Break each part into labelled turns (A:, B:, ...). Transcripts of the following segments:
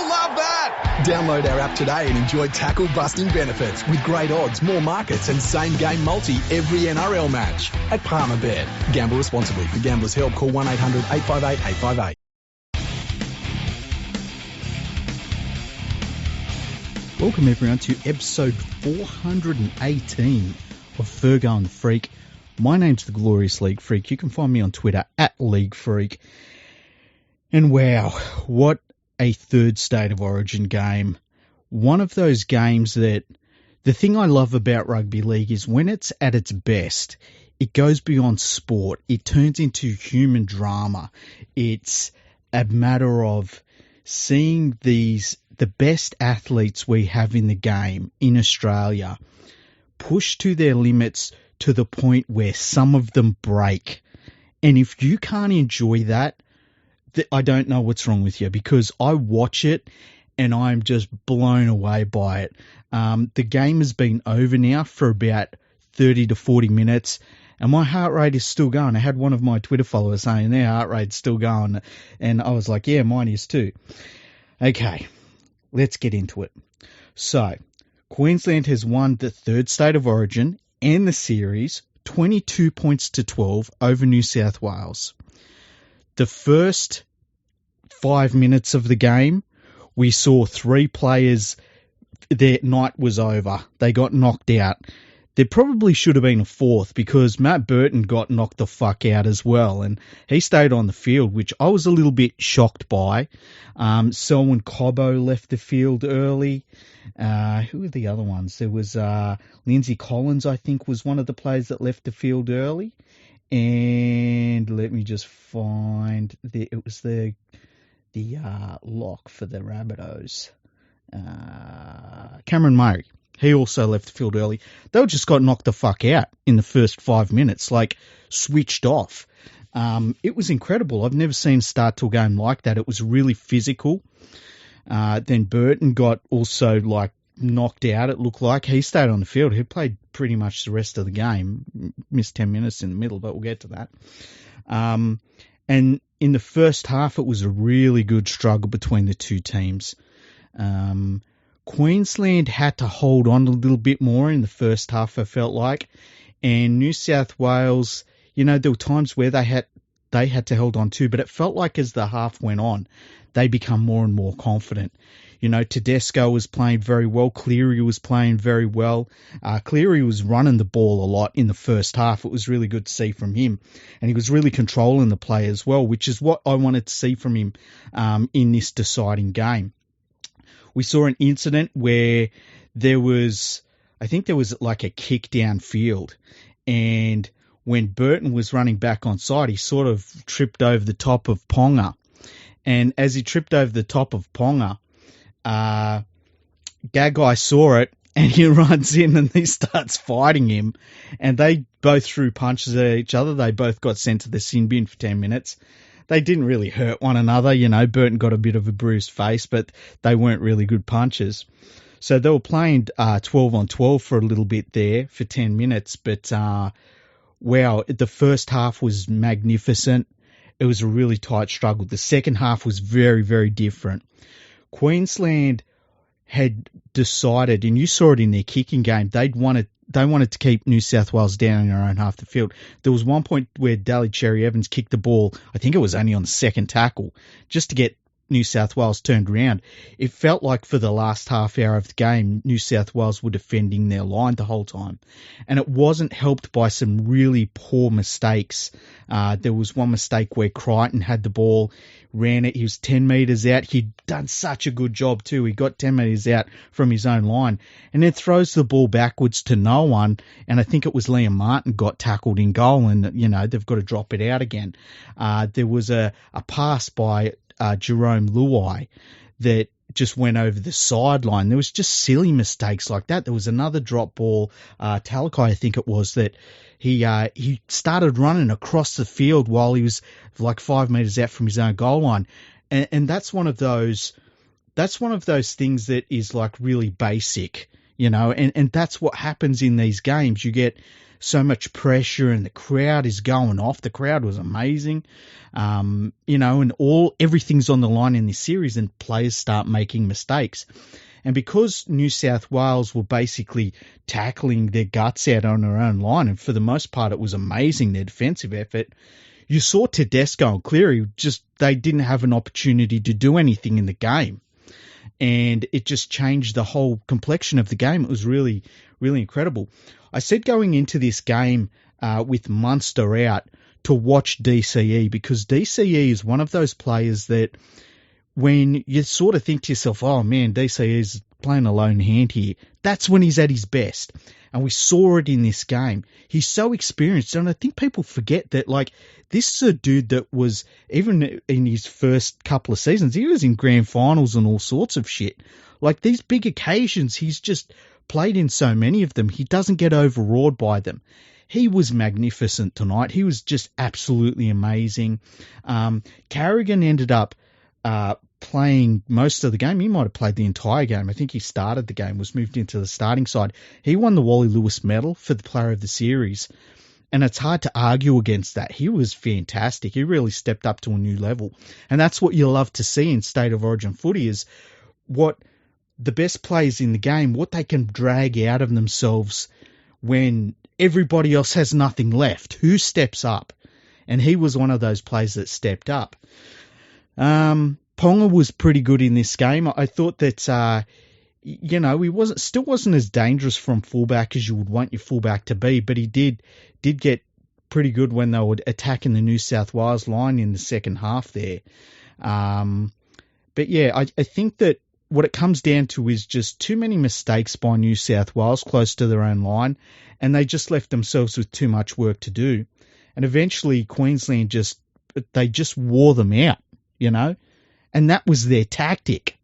A: You'll love that.
B: Download our app today and enjoy tackle-busting benefits with great odds, more markets and same-game multi every NRL match at Palmerbet. Gamble responsibly. For Gamblers' Help, call 1-800-858-858.
C: Welcome everyone to episode 418 of Fergo and the Freak. My name's the Glorious League Freak. You can find me on Twitter at League Freak. And wow, what a third State of Origin game. One of those games that the thing I love about rugby league is when it's at its best, it goes beyond sport. It turns into human drama. It's a matter of seeing the best athletes we have in the game in Australia push to their limits to the point where some of them break. And if you can't enjoy that, I don't know what's wrong with you, because I watch it and I'm just blown away by it. The game has been over now for about 30 to 40 minutes and my heart rate is still going. I had one of my Twitter followers saying their heart rate's still going, and I was like, yeah, mine is too. Okay, let's get into it. So, Queensland has won the third State of Origin and the series 22 points to 12 over New South Wales. The first 5 minutes of the game, we saw three players, their night was over. They got knocked out. There probably should have been a fourth because Matt Burton got knocked the fuck out as well, and he stayed on the field, which I was a little bit shocked by. Selwyn Cobbo left the field early. Who were the other ones? There was Lindsay Collins, I think, was one of the players that left the field early. And let me just find it was the lock for the Rabbitohs. Cameron Murray. He also left the field early. They just got knocked the fuck out in the first 5 minutes, like switched off. It was incredible. I've never seen start to a game like that. It was really physical. Then Burton got also like knocked out, it looked like. He stayed on the field. He played pretty much the rest of the game. Missed 10 minutes in the middle, but we'll get to that. And in the first half, it was a really good struggle between the two teams. Queensland had to hold on a little bit more in the first half, I felt like. And New South Wales, you know, there were times where they had to hold on too, but it felt like as the half went on, they become more and more confident. You know, Tedesco was playing very well. Cleary was playing very well. Cleary was running the ball a lot in the first half. It was really good to see from him. And he was really controlling the play as well, which is what I wanted to see from him in this deciding game. We saw an incident where there was like a kick downfield. And when Burton was running back on side, he sort of tripped over the top of Ponga. And as he tripped over the top of Ponga, Gagai saw it and he runs in and he starts fighting him. And they both threw punches at each other. They both got sent to the sin bin for 10 minutes. They didn't really hurt one another. You know, Burton got a bit of a bruised face, but they weren't really good punches. So they were playing 12 on 12 for a little bit there for 10 minutes. But, wow, the first half was magnificent. It was a really tight struggle. The second half was very, very different. Queensland had decided, and you saw it in their kicking game, they wanted to keep New South Wales down in their own half the field. There was one point where Daly Cherry Evans kicked the ball, I think it was only on the second tackle, just to get New South Wales turned around. It felt like for the last half hour of the game, New South Wales were defending their line the whole time. And it wasn't helped by some really poor mistakes. There was one mistake where Crichton had the ball, ran it, he was 10 metres out. He'd done such a good job too. He got 10 metres out from his own line and then throws the ball backwards to no one. And I think it was Liam Martin got tackled in goal and, you know, they've got to drop it out again. There was a pass by Jerome Luai that just went over the sideline. There was just silly mistakes like that. There was another drop ball, Talakai, I think it was, that he started running across the field while he was like 5 metres out from his own goal line. And that's one of those things that is like really basic. and that's what happens in these games. You get so much pressure and the crowd is going off. The crowd was amazing, and everything's on the line in this series and players start making mistakes. And because New South Wales were basically tackling their guts out on their own line, and for the most part it was amazing, their defensive effort, you saw Tedesco and Cleary they didn't have an opportunity to do anything in the game. And it just changed the whole complexion of the game. It was really, really incredible. I said going into this game with Munster out to watch DCE, because DCE is one of those players that when you sort of think to yourself, oh man, DCE is playing a lone hand here, that's when he's at his best. And we saw it in this game. He's so experienced. And I think people forget that, this is a dude that was, even in his first couple of seasons, he was in grand finals and all sorts of shit. These big occasions, he's just played in so many of them. He doesn't get overawed by them. He was magnificent tonight. He was just absolutely amazing. Carrigan ended up playing most of the game. He might have played the entire game. I think he started the game, was moved into the starting side. He won the Wally Lewis medal for the player of the series, and it's hard to argue against that. He was fantastic. He really stepped up to a new level, and that's what you love to see in State of Origin footy, is what the best players in the game, what they can drag out of themselves when everybody else has nothing left. Who steps up? And he was one of those players that stepped up. Ponga was pretty good in this game. I thought that, he still wasn't as dangerous from fullback as you would want your fullback to be, but he did get pretty good when they were attacking the New South Wales line in the second half there. But yeah, I think that what it comes down to is just too many mistakes by New South Wales close to their own line, and they just left themselves with too much work to do. And eventually Queensland just wore them out, and that was their tactic.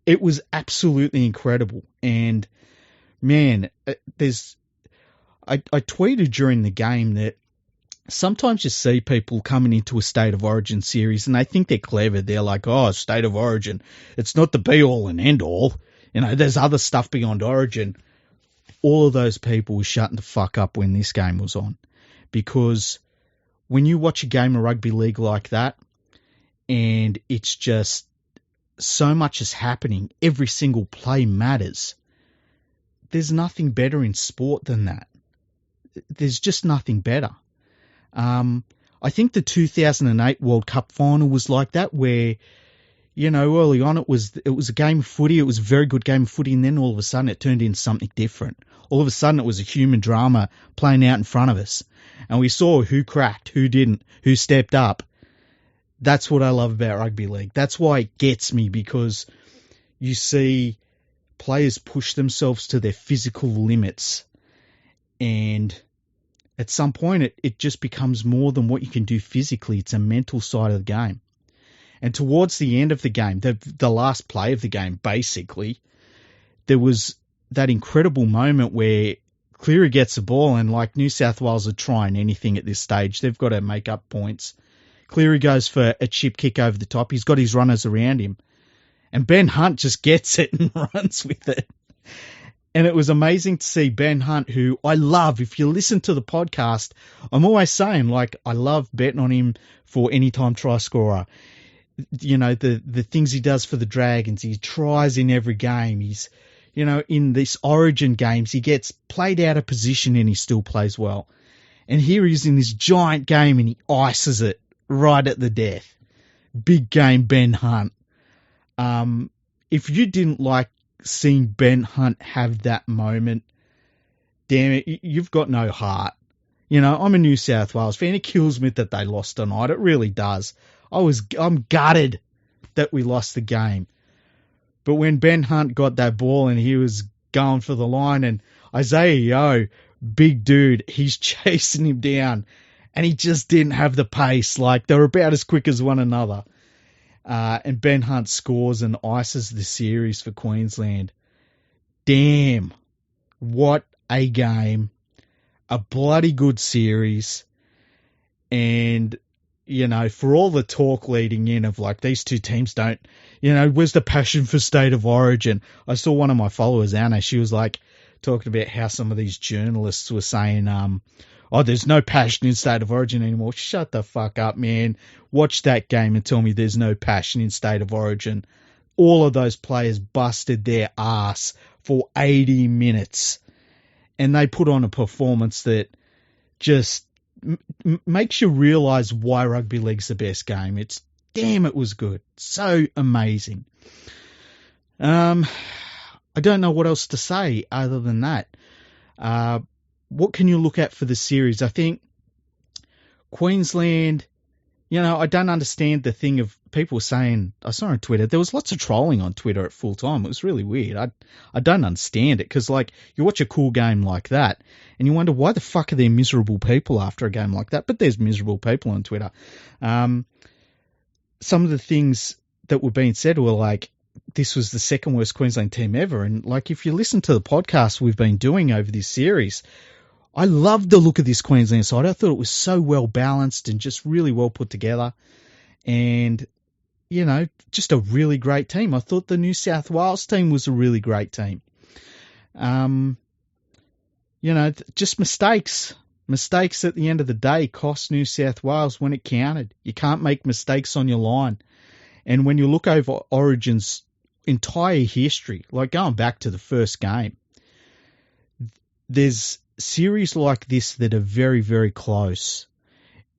C: It was absolutely incredible. And man, I tweeted during the game that sometimes you see people coming into a State of Origin series and they think they're clever. They're like, oh, State of Origin, it's not the be-all and end-all. There's other stuff beyond Origin. All of those people were shutting the fuck up when this game was on. Because when you watch a game of rugby league like that, and it's just so much is happening, every single play matters, there's nothing better in sport than that. There's just nothing better. I think the 2008 World Cup final was like that, where, early on it was a game of footy, it was a very good game of footy, and then all of a sudden it turned into something different. All of a sudden it was a human drama playing out in front of us, and we saw who cracked, who didn't, who stepped up. That's what I love about rugby league. That's why it gets me, because you see players push themselves to their physical limits, and at some point it just becomes more than what you can do physically. It's a mental side of the game. And towards the end of the game, the last play of the game, basically, there was that incredible moment where Cleary gets the ball, and New South Wales are trying anything at this stage. They've got to make up points. Cleary goes for a chip kick over the top. He's got his runners around him. And Ben Hunt just gets it and runs with it. And it was amazing to see Ben Hunt, who I love. If you listen to the podcast, I'm always saying, I love betting on him for anytime try scorer. The things he does for the Dragons. He tries in every game. He's, in this Origin games, he gets played out of position and he still plays well. And here he is in this giant game and he ices it right at the death. Big game Ben Hunt. If you didn't like seeing Ben Hunt have that moment, damn it, you've got no heart. I'm a New South Wales fan. It kills me that they lost tonight. It really does. I'm gutted that we lost the game. But when Ben Hunt got that ball and he was going for the line, and Isaiah Yeo, big dude, he's chasing him down, and he just didn't have the pace. They were about as quick as one another. And Ben Hunt scores and ices the series for Queensland. Damn. What a game. A bloody good series. And, for all the talk leading in of these two teams don't, where's the passion for State of Origin? I saw one of my followers, Anna, she was like, talking about how some of these journalists were saying, oh, there's no passion in State of Origin anymore. Shut the fuck up, man. Watch that game and tell me there's no passion in State of Origin. All of those players busted their ass for 80 minutes. And they put on a performance that just makes you realise why rugby league's the best game. It was good. So amazing. I don't know what else to say other than that. What can you look at for the series? I think Queensland, I don't understand the thing of people saying, I saw on Twitter, there was lots of trolling on Twitter at full time. It was really weird. I don't understand it because, you watch a cool game like that and you wonder why the fuck are there miserable people after a game like that? But there's miserable people on Twitter. Some of the things that were being said were like, this was the second worst Queensland team ever. And if you listen to the podcast we've been doing over this series, I loved the look of this Queensland side. I thought it was so well balanced and just really well put together. And, just a really great team. I thought the New South Wales team was a really great team. Just mistakes. Mistakes at the end of the day cost New South Wales when it counted. You can't make mistakes on your line. And when you look over Origin's entire history, going back to the first game, there's series like this that are very, very close.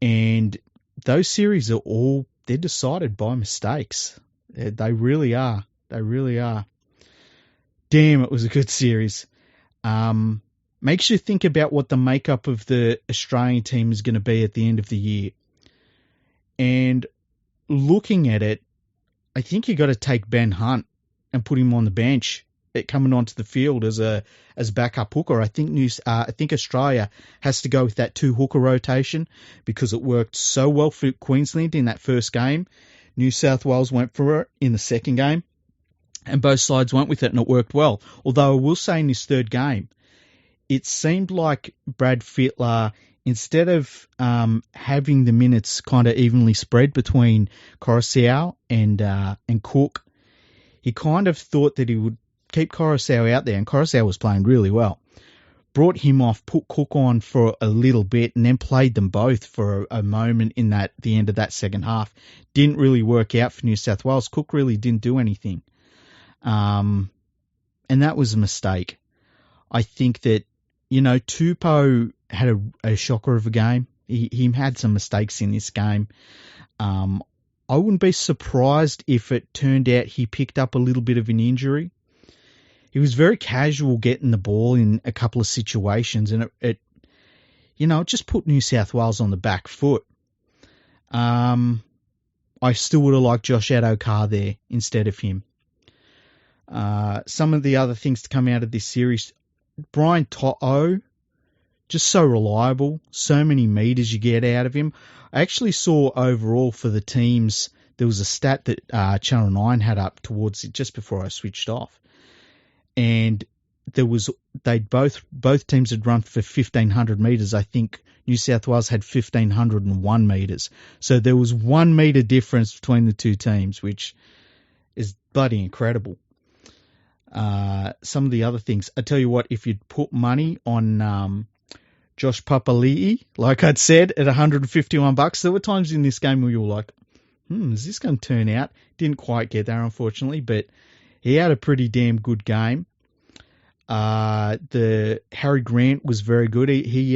C: And those series they're decided by mistakes. They really are. They really are. Damn, it was a good series. Makes you think about what the makeup of the Australian team is going to be at the end of the year. And looking at it, I think you got to take Ben Hunt and put him on the bench coming onto the field as backup hooker. I think Australia has to go with that 2 hooker rotation because it worked so well for Queensland in that first game. New South Wales went for it in the second game, and both sides went with it, and it worked well. Although I will say in this third game, it seemed like Brad Fittler, instead of having the minutes kind of evenly spread between Coruscant and Cook, he kind of thought that he would keep Coruscant out there, and Coruscant was playing really well. Brought him off, put Cook on for a little bit, and then played them both for a moment in the end of that second half. Didn't really work out for New South Wales. Cook really didn't do anything. And that was a mistake. I think that, Tupou had a shocker of a game. He had some mistakes in this game. I wouldn't be surprised if it turned out he picked up a little bit of an injury. He was very casual getting the ball in a couple of situations, and it just put New South Wales on the back foot. I still would have liked Josh Addo-Carr there instead of him. Some of the other things to come out of this series, Brian To'o, just so reliable, so many meters you get out of him. I actually saw overall for the teams, there was a stat that Channel 9 had up towards it just before I switched off. And both teams had run for 1,500 metres. I think New South Wales had 1,501 metres. So there was 1 metre difference between the two teams, which is bloody incredible. Some of the other things, I tell you what, if you'd put money on Josh Papali'i, like I'd said, at $151, there were times in this game where you were like, is this going to turn out? Didn't quite get there, unfortunately, but he had a pretty damn good game. The Harry Grant was very good. He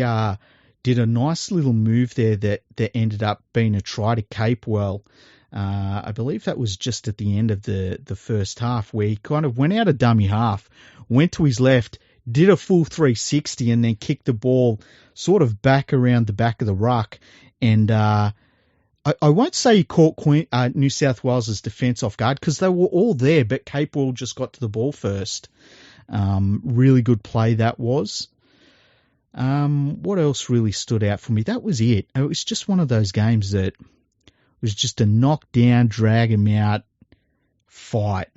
C: did a nice little move there that ended up being a try to Capewell. I believe that was just at the end of the first half, where he kind of went out of dummy half, went to his left, did a full 360, and then kicked the ball sort of back around the back of the ruck. And I won't say he caught New South Wales' defence off guard because they were all there, but Capewell just got to the ball first. Really good play that was. What else really stood out for me? That was it. It was just one of those games that was just a knock down, drag him out fight.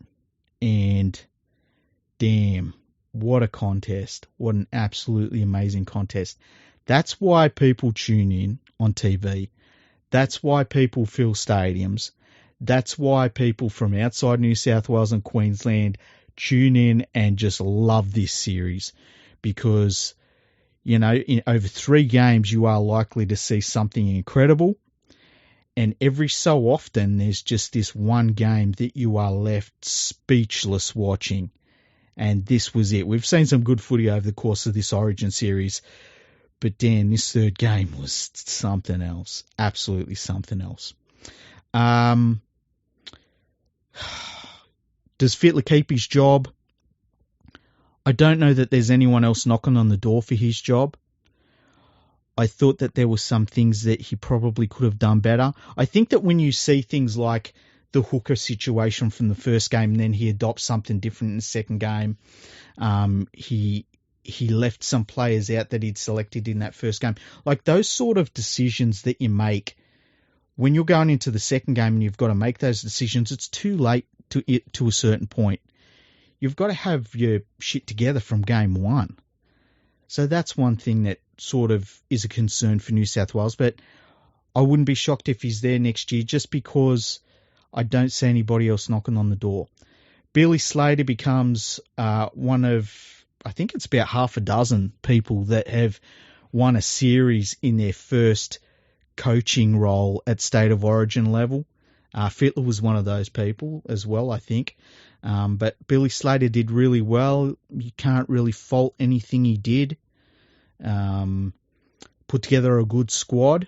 C: And damn, what a contest. What an absolutely amazing contest. That's why people tune in on TV. That's why people fill stadiums. That's why people from outside New South Wales and Queensland tune in and just love this series. because, over 3 games, you are likely to see something incredible. And every so often, there's just this one game that you are left speechless watching. And this was it. We've seen some good footy over the course of this Origin series. But, Dan, this third game was something else. Absolutely something else. Does Fittler keep his job? I don't know that there's anyone else knocking on the door for his job. I thought that there were some things that he probably could have done better. I think that when you see things like the hooker situation from the first game, and then he adopts something different in the second game, he left some players out that he'd selected in that first game. Like those sort of decisions that you make when you're going into the second game and you've got to make those decisions, it's too late to a certain point. You've got to have your shit together from game one. So that's one thing that sort of is a concern for New South Wales, but I wouldn't be shocked if he's there next year just because I don't see anybody else knocking on the door. Billy Slater becomes one of, I think it's about half a dozen people that have won a series in their first coaching role at State of Origin level. Fittler was one of those people as well, I think. But Billy Slater did really well. You can't really fault anything he did. Put together a good squad.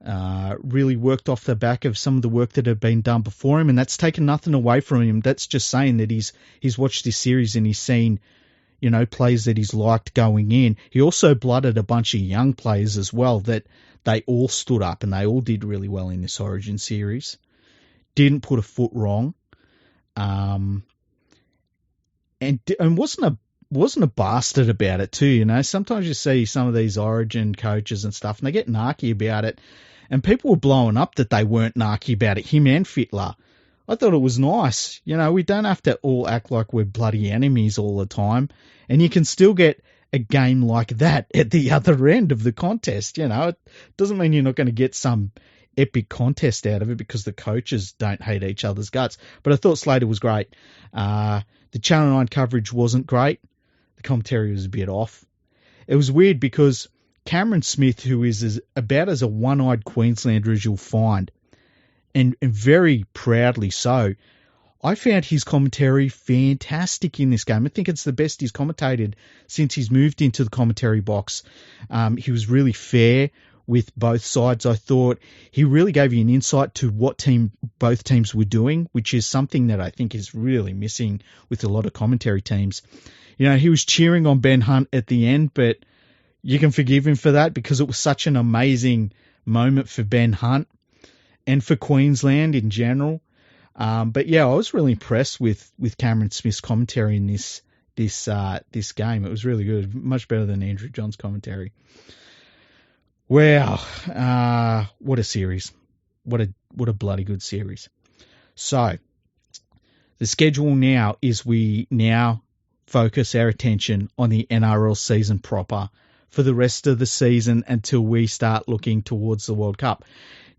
C: Really worked off the back of some of the work that had been done before him, and that's taken nothing away from him. That's just saying that he's watched this series and he's seen, players that he's liked going in. He also blooded a bunch of young players as well that they all stood up and they all did really well in this Origin series. Didn't put a foot wrong. And wasn't a bastard about it too, Sometimes you see some of these Origin coaches and stuff and they get narky about it, and people were blowing up that they weren't narky about it, him and Fittler. I thought it was nice. We don't have to all act like we're bloody enemies all the time, and you can still get a game like that at the other end of the contest. It doesn't mean you're not going to get some epic contest out of it because the coaches don't hate each other's guts. But I thought Slater was great. The Channel 9 coverage wasn't great. The commentary was a bit off. It was weird because Cameron Smith, who is about as a one-eyed Queenslander as you'll find, and very proudly so, I found his commentary fantastic in this game. I think it's the best he's commentated since he's moved into the commentary box. He was really fair with both sides. I thought he really gave you an insight to what both teams were doing, which is something that I think is really missing with a lot of commentary teams. He was cheering on Ben Hunt at the end, but you can forgive him for that because it was such an amazing moment for Ben Hunt and for Queensland in general. But yeah, I was really impressed with Cameron Smith's commentary in this game. It was really good, much better than Andrew John's commentary. Wow, what a series! What a bloody good series. So the schedule now is we now focus our attention on the NRL season proper for the rest of the season until we start looking towards the World Cup.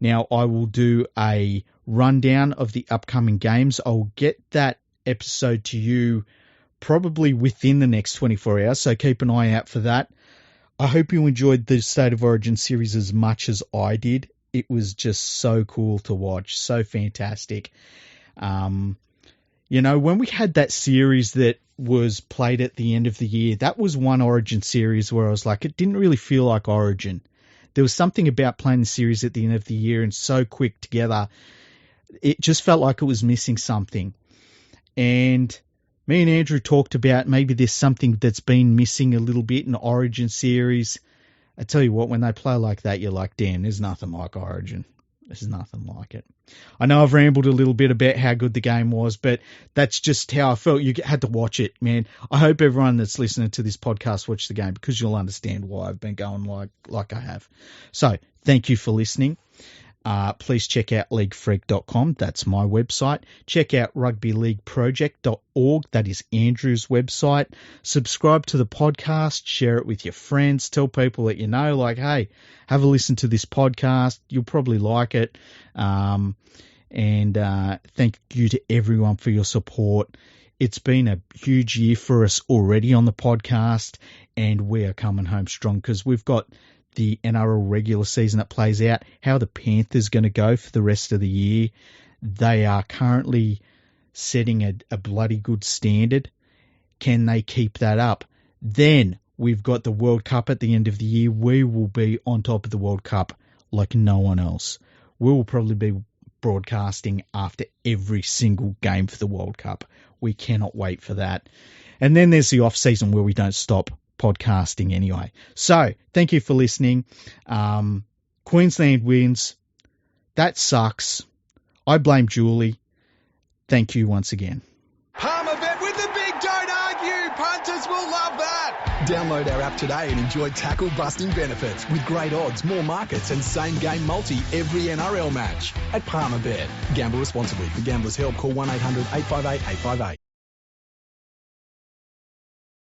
C: Now, I will do a rundown of the upcoming games. I'll get that episode to you probably within the next 24 hours, so keep an eye out for that. I hope you enjoyed the State of Origin series as much as I did. It was just so cool to watch, so fantastic. When we had that series that was played at the end of the year, that was one Origin series where I was like, it didn't really feel like Origin. There was something about playing the series at the end of the year and so quick together. It just felt like it was missing something. And me and Andrew talked about maybe there's something that's been missing a little bit in Origin series. I tell you what, when they play like that, you're like, damn, there's nothing like Origin. There's nothing like it. I know I've rambled a little bit about how good the game was, but that's just how I felt. You had to watch it, man. I hope everyone that's listening to this podcast watched the game because you'll understand why I've been going like I have. So thank you for listening. Please check out leaguefreak.com. That's my website. Check out rugbyleagueproject.org. That is Andrew's website. Subscribe to the podcast. Share it with your friends. Tell people that you know, like, hey, have a listen to this podcast. You'll probably like it. And thank you to everyone for your support. It's been a huge year for us already on the podcast, and we are coming home strong because we've got the NRL regular season that plays out, how the Panthers going to go for the rest of the year. They are currently setting a bloody good standard. Can they keep that up? Then we've got the World Cup at the end of the year. We will be on top of the World Cup like no one else. We will probably be broadcasting after every single game for the World Cup. We cannot wait for that. And then there's the off season where we don't stop podcasting anyway. So thank you for listening. Queensland wins. That sucks. I blame Julie. Thank you once again.
B: Palmerbet with the big don't argue. Punters will love that. Download our app today and enjoy tackle busting benefits with great odds, more markets and same game multi every NRL match at Palmerbet. Gamble responsibly. For Gamblers' Help, call 1-800-858-858.